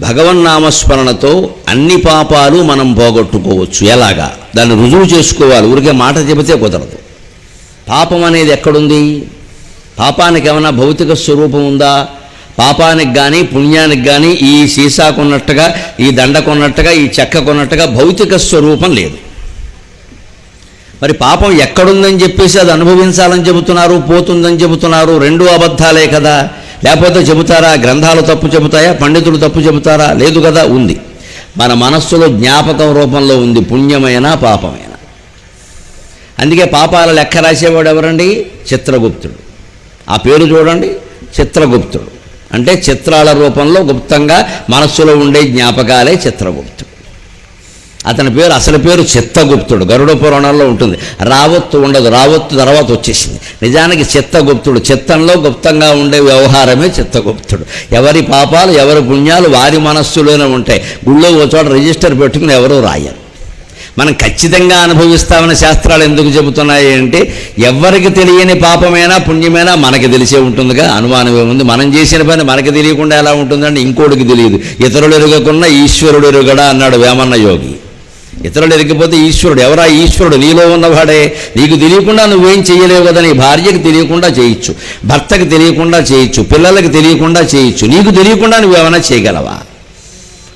భగవన్నామస్మరణతో అన్ని పాపాలు మనం పోగొట్టుకోవచ్చు. ఎలాగా? దాన్ని రుజువు చేసుకోవాలి. ఊరికే మాట చెబితే కుదరదు. పాపం అనేది ఎక్కడుంది? పాపానికి ఏమైనా భౌతిక స్వరూపం ఉందా? పాపానికి కానీ పుణ్యానికి కానీ ఈ సీసా కొన్నట్టుగా, ఈ దండ కొన్నట్టుగా, ఈ చెక్క కొన్నట్టుగా భౌతిక స్వరూపం లేదు. మరి పాపం ఎక్కడుందని చెప్పేసి అది అనుభవించాలని చెబుతున్నారు, పోతుందని చెబుతున్నారు. రెండు అబద్ధాలే కదా. లేకపోతే చెబుతారా? గ్రంథాలు తప్పు చెబుతాయా? పండితులు తప్పు చెబుతారా? లేదు కదా, ఉంది. మన మనస్సులో జ్ఞాపకం రూపంలో ఉంది, పుణ్యమైన పాపమైన. అందుకే పాపాల లెక్క రాసేవాడు ఎవరండి? చిత్రగుప్తుడు. ఆ పేరు చూడండి, చిత్రగుప్తుడు. అంటే చిత్రాల రూపంలో గుప్తంగా మనస్సులో ఉండే జ్ఞాపకాలే చిత్రగుప్తుడు. అతని పేరు, అసలు పేరు చిత్తగుప్తుడు. గరుడ పురాణంలో ఉంటుంది. రావత్తు ఉండదు, రావత్తు తర్వాత వచ్చేసింది. నిజానికి చిత్తగుప్తుడు. చిత్తంలో గుప్తంగా ఉండే వ్యవహారమే చిత్తగుప్తుడు. ఎవరి పాపాలు ఎవరి పుణ్యాలు వారి మనస్సులోనే ఉంటాయి. గుళ్ళో ఒక చోట రిజిస్టర్ పెట్టుకుని ఎవరూ రాయరు. మనం ఖచ్చితంగా అనుభవిస్తామని శాస్త్రాలు ఎందుకు చెబుతున్నాయి అంటే, ఎవరికి తెలియని పాపమైనా పుణ్యమైనా మనకి తెలిసే ఉంటుందిగా. అనుమానం ఏముంది? మనం చేసిన పని మనకి తెలియకుండా ఎలా ఉంటుందంటే ఇంకోటికి తెలియదు. ఇతరులు ఎరుగకుండా ఈశ్వరుడు ఎరుగడా అన్నాడు వేమన్న యోగి. ఇతరులు ఎరిగిపోతే ఈశ్వరుడు. ఎవరా ఈశ్వరుడు? నీలో ఉన్నవాడే. నీకు తెలియకుండా నువ్వేం చేయలేవు కదా. నీ భార్యకి తెలియకుండా చేయొచ్చు, భర్తకి తెలియకుండా చేయొచ్చు, పిల్లలకి తెలియకుండా చేయొచ్చు. నీకు తెలియకుండా నువ్వేమైనా చేయగలవా?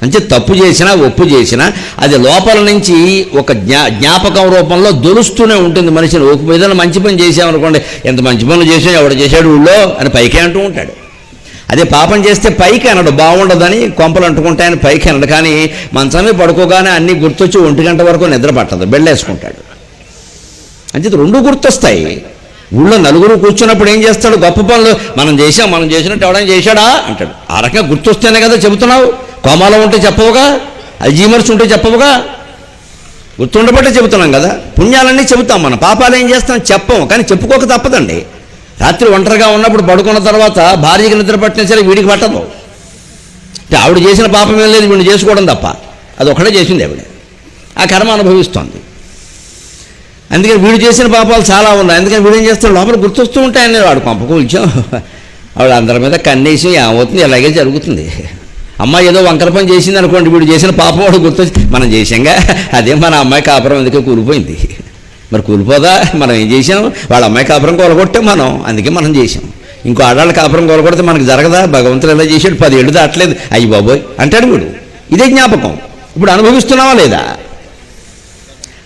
అంటే తప్పు చేసినా ఒప్పు చేసినా అది లోపల నుంచి ఒక జ్ఞాపకం రూపంలో దొరుస్తూనే ఉంటుంది మనిషిని. ఒక ఏదైనా మంచి పని చేసామనుకోండి, ఎంత మంచి పనులు చేసాం, ఎవడు చేశాడు ఊళ్ళో అని పైకే అంటూ ఉంటాడు. అదే పాపం చేస్తే పైకి అనడు, బాగుండదని కొంపలు అంటుకుంటాయని పైకి అనడు. కానీ మంచమే పడుకోగానే అన్నీ గుర్తొచ్చి 1 గంట వరకు నిద్ర పట్టదు, బెళ్ళేసుకుంటాడు. అంటే రెండు గుర్తొస్తాయి. ఊళ్ళో నలుగురు కూర్చున్నప్పుడు ఏం చేస్తాడు? గొప్ప పనులు మనం చేసినట్టు ఎవడైనా చేశాడా అంటాడు. ఆ రకంగా గుర్తొస్తేనే కదా చెబుతున్నావు. కోమాలో ఉంటే చెప్పవుగా, అల్జీమర్స్ ఉంటే చెప్పవుగా. గుర్తుండబట్టే చెబుతున్నాం కదా. పుణ్యాలన్నీ చెబుతాం, మనం పాపాలు ఏం చేస్తాం చెప్పం. కానీ చెప్పుకోక తప్పదండి. రాత్రి ఒంటరిగా ఉన్నప్పుడు పడుకున్న తర్వాత భార్యకి నిద్ర పట్టినా సరే వీడికి పట్టదు. అంటే ఆవిడ చేసిన పాపం ఏం లేదు, వీడిని చేసుకోవడం తప్ప. అది ఒకటే చేసింది ఆవిడ. ఆ కర్మ అనుభవిస్తోంది. అందుకని వీడు చేసిన పాపాలు చాలా ఉన్నాయి. అందుకని వీడు ఏం చేస్తాడు? లోపల గుర్తొస్తూ ఉంటాయని వాడు కొంప కూల్చాం. ఆవిడ అందరి మీద కన్నేసి ఏమవుతుంది, ఇలాగే జరుగుతుంది. అమ్మాయి ఏదో వంకర పని చేసింది అనుకోండి, వీడు చేసిన పాపం వాడు గుర్తొచ్చి మనం చేసాంగా, అదే మన అమ్మాయి కాపురం ఎందుకే కూలిపోయింది. మరి కూలిపోదా? మనం ఏం చేసాం? వాళ్ళ అమ్మాయి కాపురం కొలగొట్టే మనం, అందుకే మనం చేసాం. ఇంకో ఆడాళ్ళ కాపురం కొలగొడితే మనకు జరగదా? భగవంతుడు ఎలా చేశాడు, 10 ఏళ్ళు దాటలేదు, అయ్యి బాబోయ్ అంటాడు వీడు. ఇదే జ్ఞాపకం. ఇప్పుడు అనుభవిస్తున్నావా లేదా?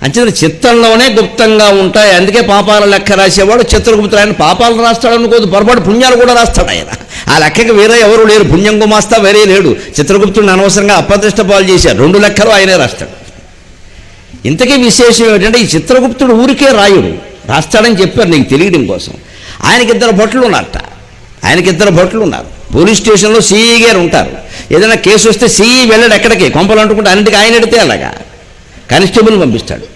అంచేత చిత్తంలోనే గుప్తంగా ఉంటాయి. అందుకే పాపాల లెక్క రాసేవాడు చిత్రగుప్తుడు. ఆయన పాపాలు రాస్తాడు అనుకోదు, పొరపాటు పుణ్యాలు కూడా రాస్తాడు ఆయన. ఆ లెక్కకి వేరే ఎవరు లేరు. పుణ్యం గుమాస్తా వేరే లేడు. చిత్రగుప్తుడిని అనవసరంగా అప్రతిష్ట పాలు చేశారు. 2 లెక్కలు ఆయనే రాస్తాడు. ఇంతకీ విశేషం ఏమిటంటే, ఈ చిత్రగుప్తుడు ఊరికే రాయుడు, రాస్తాడని చెప్పారు నీకు తెలియడం కోసం. ఆయనకిద్దరు భటులు ఉన్నారు. పోలీస్ స్టేషన్లో సిఈ గారు ఉంటారు. ఏదైనా కేసు వస్తే సిఈ వెళ్ళాడు ఎక్కడికి, కొంపలు అంటుకుంటే అన్నింటికి ఆయన ఎడితే అలాగా కానిస్టేబుల్ని పంపిస్తాడు.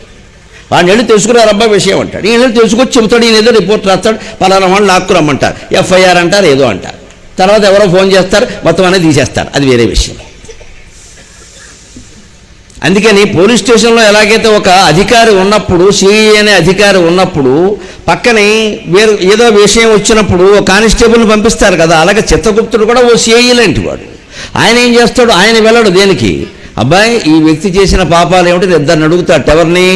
వాడిని వెళ్ళి తెలుసుకున్నారు అబ్బాయి విషయం అంటాడు. ఈయన వెళ్ళి తెలుసుకొచ్చి చెబుతాడు. ఈయన ఏదో రిపోర్ట్ రాస్తాడు, పలానా వాళ్ళు లాక్కురమ్మంటారు, ఎఫ్ఐఆర్ అంటారు, ఏదో అంటారు. తర్వాత ఎవరో ఫోన్ చేస్తారు, మొత్తం అనేది తీసేస్తారు. అది వేరే విషయం. అందుకని పోలీస్ స్టేషన్లో ఎలాగైతే ఒక అధికారి ఉన్నప్పుడు, సిఐ అనే అధికారి ఉన్నప్పుడు పక్కనే వేరు ఏదో విషయం వచ్చినప్పుడు ఒక కానిస్టేబుల్ని పంపిస్తారు కదా, అలాగే చిత్రగుప్తుడు కూడా ఓ సిఐ లాంటి వాడు. ఆయన ఏం చేస్తాడు? ఆయన వెళ్ళడు దేనికి, అబ్బాయి ఈ వ్యక్తి చేసిన పాపాలు ఏమిటి? 2 అడుగుతాడు. ఎవరిని?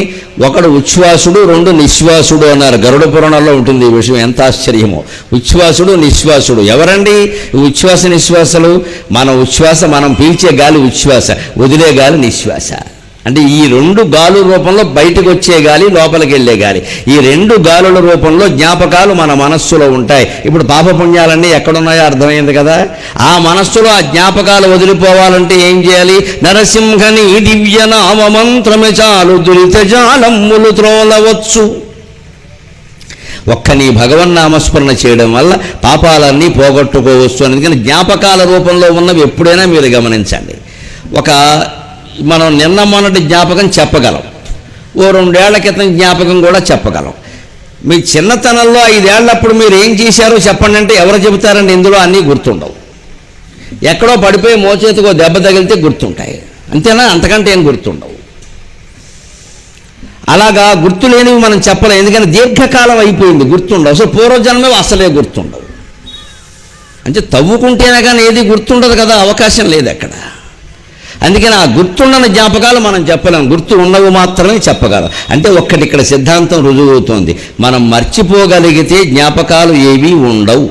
ఒకడు ఉచ్ఛ్వాసుడు, 2 నిశ్వాసుడు అన్నారు. గరుడ పురాణంలో ఉంటుంది ఈ విషయం. ఎంత ఆశ్చర్యమో! ఉచ్ఛ్వాసుడు నిశ్వాసుడు ఎవరండి? ఉచ్ఛ్వాస నిశ్వాసలు. మన ఉచ్ఛ్వాస, మనం పీల్చే గాలి ఉచ్ఛ్వాస, వదిలే గాలి నిశ్వాస. అంటే ఈ 2 గాలుల రూపంలో బయటకు వచ్చే గాలి, లోపలికి వెళ్ళే గాలి. ఈ 2 గాలుల రూపంలో జ్ఞాపకాలు మన మనస్సులో ఉంటాయి. ఇప్పుడు పాపపుణ్యాలన్నీ ఎక్కడున్నాయో అర్థమైంది కదా. ఆ మనస్సులో ఆ జ్ఞాపకాలు వదిలిపోవాలంటే ఏం చేయాలి? నరసింహని దివ్య నామ మంత్రమే చాలు, దురిత జాలమ్ములు త్రోలవచ్చు. ఒక్క నీ భగవన్నామస్మరణ చేయడం వల్ల పాపాలన్నీ పోగొట్టుకోవచ్చు. అందుకని జ్ఞాపకాల రూపంలో ఉన్నవి ఎప్పుడైనా మీరు గమనించండి. మనం నిన్న మొన్నటి జ్ఞాపకం చెప్పగలం, ఓ 2 ఏళ్ల క్రితం జ్ఞాపకం కూడా చెప్పగలం. మీ చిన్నతనంలో 5 ఏళ్ళప్పుడు మీరు ఏం చేశారో చెప్పండి అంటే ఎవరు చెబుతారండి? ఇందులో అన్నీ గుర్తుండవు. ఎక్కడో పడిపోయి మోచేతికో దెబ్బ తగిలితే గుర్తుంటాయి, అంతేనా? అంతకంటే ఏం గుర్తుండవు. అలాగా గుర్తులేనివి మనం చెప్పలేం. ఎందుకంటే దీర్ఘకాలం అయిపోయింది, గుర్తుండవు. అసలు పూర్వజన్మే అసలే గుర్తుండవు. అంటే తవ్వుకుంటేనే కానీ ఏది గుర్తుండదు కదా, అవకాశం లేదు అక్కడ. అందుకని ఆ గుర్తుండని జ్ఞాపకాలు మనం చెప్పలేం, గుర్తు ఉన్నవి మాత్రమే చెప్పగలం. అంటే ఒక్కటి ఇక్కడ సిద్ధాంతం రుజువు అవుతోంది, మనం మర్చిపోగలిగితే జ్ఞాపకాలు ఏవీ ఉండవు.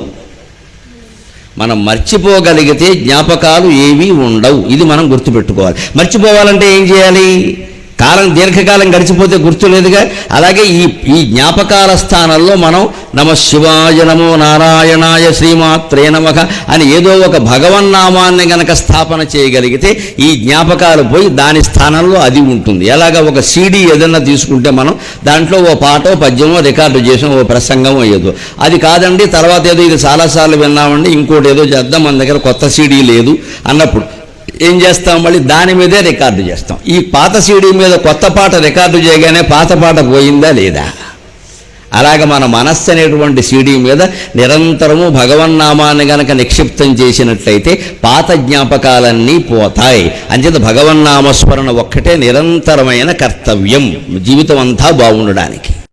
మనం మర్చిపోగలిగితే జ్ఞాపకాలు ఏవీ ఉండవు. ఇది మనం గుర్తుపెట్టుకోవాలి. మర్చిపోవాలంటే ఏం చేయాలి? కాలం దీర్ఘకాలం గడిచిపోతే గుర్తు లేదుగా. అలాగే ఈ జ్ఞాపకాల స్థానంలో మనం నమ శివాయ, నమో నారాయణాయ, శ్రీమాత్రే నమః అని ఏదో ఒక భగవన్నామాన్ని గనక స్థాపన చేయగలిగితే ఈ జ్ఞాపకాలు పోయి దాని స్థానంలో అది ఉంటుంది. ఎలాగ ఒక సీడీ ఏదన్నా తీసుకుంటే మనం దాంట్లో ఓ పాటో పద్యమో రికార్డు చేసాం, ఓ ప్రసంగమో ఏదో, అది కాదండి తర్వాత ఏదో ఇది చాలాసార్లు విన్నామండి ఇంకోటి ఏదో చేద్దాం, మన దగ్గర కొత్త సీడీ లేదు అన్నప్పుడు ఏం చేస్తాం? మళ్ళీ దాని మీదే రికార్డు చేస్తాం. ఈ పాత సీడీ మీద కొత్త పాట రికార్డు చేయగానే పాత పాట పోయిందా లేదా? అలాగ మన మనస్సు అనేటువంటి సీడీ మీద నిరంతరము భగవన్నామాన్ని గనక నిక్షిప్తం చేసినట్లయితే పాత జ్ఞాపకాలన్నీ పోతాయి. అంచేత భగవన్నామస్మరణ ఒక్కటే నిరంతరమైన కర్తవ్యం జీవితం అంతా బాగుండడానికి.